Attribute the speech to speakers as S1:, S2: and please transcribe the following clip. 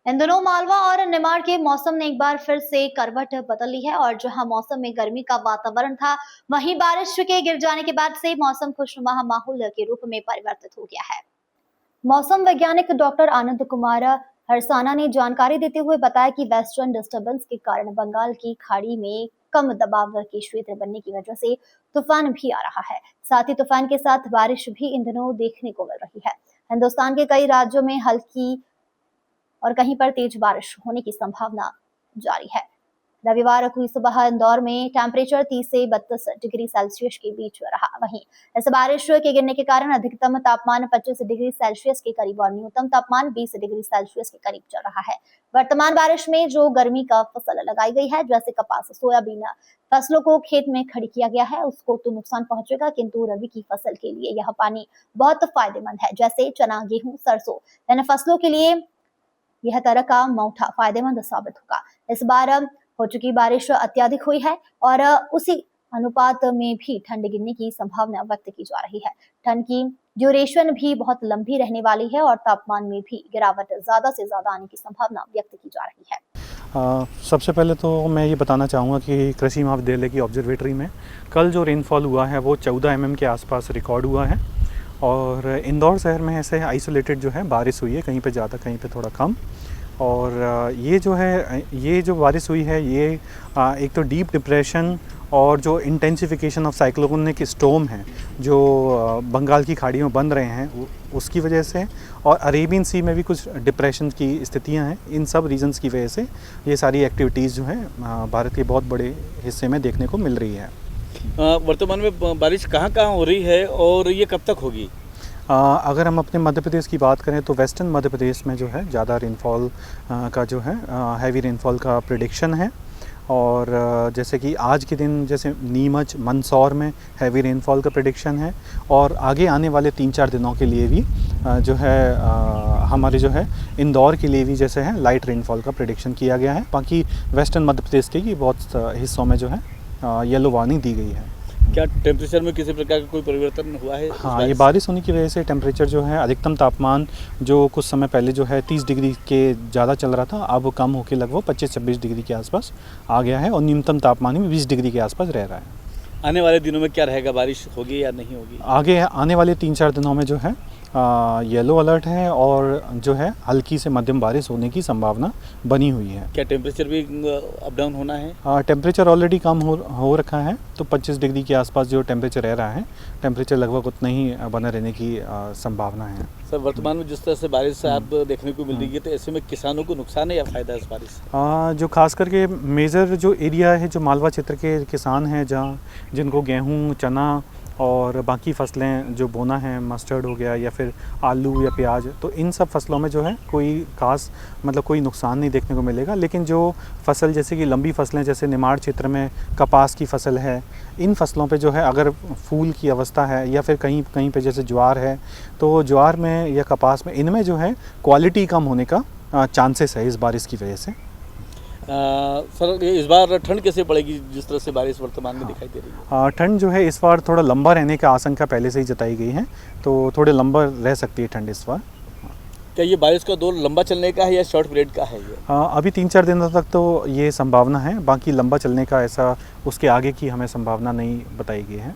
S1: इन दिनों मालवा और निमाड़ के मौसम ने एक बार फिर से करवट बदल ली है और जहां मौसम में गर्मी का वातावरण था, वहीं बारिश के गिर जाने के बाद से मौसम खुशनुमा माहौल के रूप में परिवर्तित हो गया है। मौसम वैज्ञानिक डॉक्टर आनंद कुमार हरसाना ने जानकारी देते हुए बताया कि वेस्टर्न डिस्टर्बेंस के कारण बंगाल की खाड़ी में कम दबाव के क्षेत्र बनने की वजह से तूफान भी आ रहा है। साथ ही तूफान के साथ बारिश भी इन दिनों देखने को मिल रही है। हिंदुस्तान के कई राज्यों में हल्की और कहीं पर तेज बारिश होने की संभावना जारी है। रविवार को सुबह इंदौर में टेम्परेचर 30 से 32 डिग्री सेल्सियस के बीच रहा। वहीं इस बारिश के गिरने के कारण अधिकतम तापमान 25 डिग्री सेल्सियस के करीब और न्यूनतम तापमान 20 डिग्री सेल्सियस के करीब चल रहा है। वर्तमान बारिश में जो गर्मी का फसल लगाई गई है, जैसे कपास, सोयाबीन फसलों को खेत में खड़ी किया गया है, उसको तो नुकसान पहुंचेगा, किंतु रबी की फसल के लिए यह पानी बहुत फायदेमंद है। जैसे चना, गेहूं, सरसों, इन फसलों के लिए यह तरह का मौठा फायदेमंद साबित होगा। इस बार हो चुकी बारिश अत्यधिक हुई है और उसी अनुपात में भी ठंड गिरने की संभावना व्यक्त की जा रही है। ठंड की ड्यूरेशन भी बहुत लंबी रहने वाली है और तापमान में भी गिरावट ज्यादा से ज्यादा आने की संभावना व्यक्त की जा रही है।
S2: सबसे पहले तो मैं ये बताना चाहूँगा कि कृषि महाविद्यालय की ऑब्जर्वेटरी में कल जो रेनफॉल हुआ है वो 14 mm के आसपास रिकॉर्ड हुआ है और इंदौर शहर में ऐसे आइसोलेटेड जो है बारिश हुई है, कहीं पे ज़्यादा कहीं पे थोड़ा कम। और ये जो बारिश हुई है ये एक तो डीप डिप्रेशन और जो इंटेंसिफिकेशन ऑफ साइक्लोनिक स्टॉर्म है जो बंगाल की खाड़ी में बन रहे हैं उसकी वजह से, और अरेबियन सी में भी कुछ डिप्रेशन की स्थितियां हैं। इन सब रीजंस की वजह से ये सारी एक्टिविटीज़ जो हैं भारत के बहुत बड़े हिस्से में देखने को मिल रही है।
S3: वर्तमान में बारिश कहाँ कहाँ हो रही है और ये कब तक होगी?
S2: अगर हम अपने मध्य प्रदेश की बात करें तो वेस्टर्न मध्य प्रदेश में जो है ज़्यादा रेनफॉल का जो है हैवी रेनफॉल का प्रेडिक्शन है। और जैसे कि आज के दिन जैसे नीमच, मंदसौर में हैवी रेनफॉल का प्रेडिक्शन है और आगे आने वाले 3-4 दिनों के लिए भी जो है हमारे जो है इंदौर के लिए भी जैसे है लाइट रेनफॉल का प्रेडिक्शन किया गया है। बाकी वेस्टर्न मध्य प्रदेश के बहुत हिस्सों में जो है येलो वार्निंग दी गई है।
S3: क्या टेम्परेचर में किसी प्रकार का कोई परिवर्तन हुआ है?
S2: हाँ, ये बारिश होने की वजह से टेम्परेचर जो है अधिकतम तापमान जो कुछ समय पहले जो है 30 डिग्री के ज़्यादा चल रहा था, अब वो कम होकर लगभग 25-26 डिग्री के आसपास आ गया है और न्यूनतम तापमान भी 20 डिग्री के आसपास रह रहा है।
S3: आने वाले दिनों में क्या रहेगा, बारिश होगी या नहीं होगी?
S2: आगे आने वाले 3-4 दिनों में जो है येलो अलर्ट है और जो है हल्की से मध्यम बारिश होने की संभावना बनी हुई है।
S3: क्या टेम्परेचर भी अप डाउन होना है?
S2: टेम्परेचर ऑलरेडी कम हो रखा है, तो 25 डिग्री के आसपास जो टेम्परेचर रह रहा है, टेम्परेचर लगभग उतना ही बना रहने की संभावना है।
S3: सर, वर्तमान में जिस तरह से बारिश से आप देखने को मिल रही है, तो ऐसे में किसानों को नुकसान है या फ़ायदा है इस बारिश से?
S2: जो खास करके मेजर जो एरिया है जो मालवा क्षेत्र के किसान हैं जहाँ जिनको गेहूँ, चना और बाकी फसलें जो बोना है, मस्टर्ड हो गया या फिर आलू या प्याज, तो इन सब फसलों में जो है कोई खास मतलब कोई नुकसान नहीं देखने को मिलेगा। लेकिन जो फसल जैसे कि लंबी फसलें जैसे निमाड़ क्षेत्र में कपास की फसल है, इन फसलों पे जो है अगर फूल की अवस्था है या फिर कहीं कहीं पे जैसे ज्वार है, तो ज्वार में या कपास में इनमें जो है क्वालिटी कम होने का चांसेस है इस बारिश की वजह से।
S3: सर, इस बार ठंड कैसे पड़ेगी जिस तरह से बारिश वर्तमान में दिखाई दे रही है?
S2: ठंड जो है इस बार थोड़ा लंबा रहने का आशंका पहले से ही जताई गई है, तो थोड़े लंबा रह सकती है ठंड इस बार।
S3: क्या ये बारिश का दौर लंबा चलने का है या शॉर्ट पीरियड का है ये?
S2: अभी 3-4 दिनों तक तो ये संभावना है, बाकी लंबा चलने का ऐसा उसके आगे की हमें संभावना नहीं बताई गई है।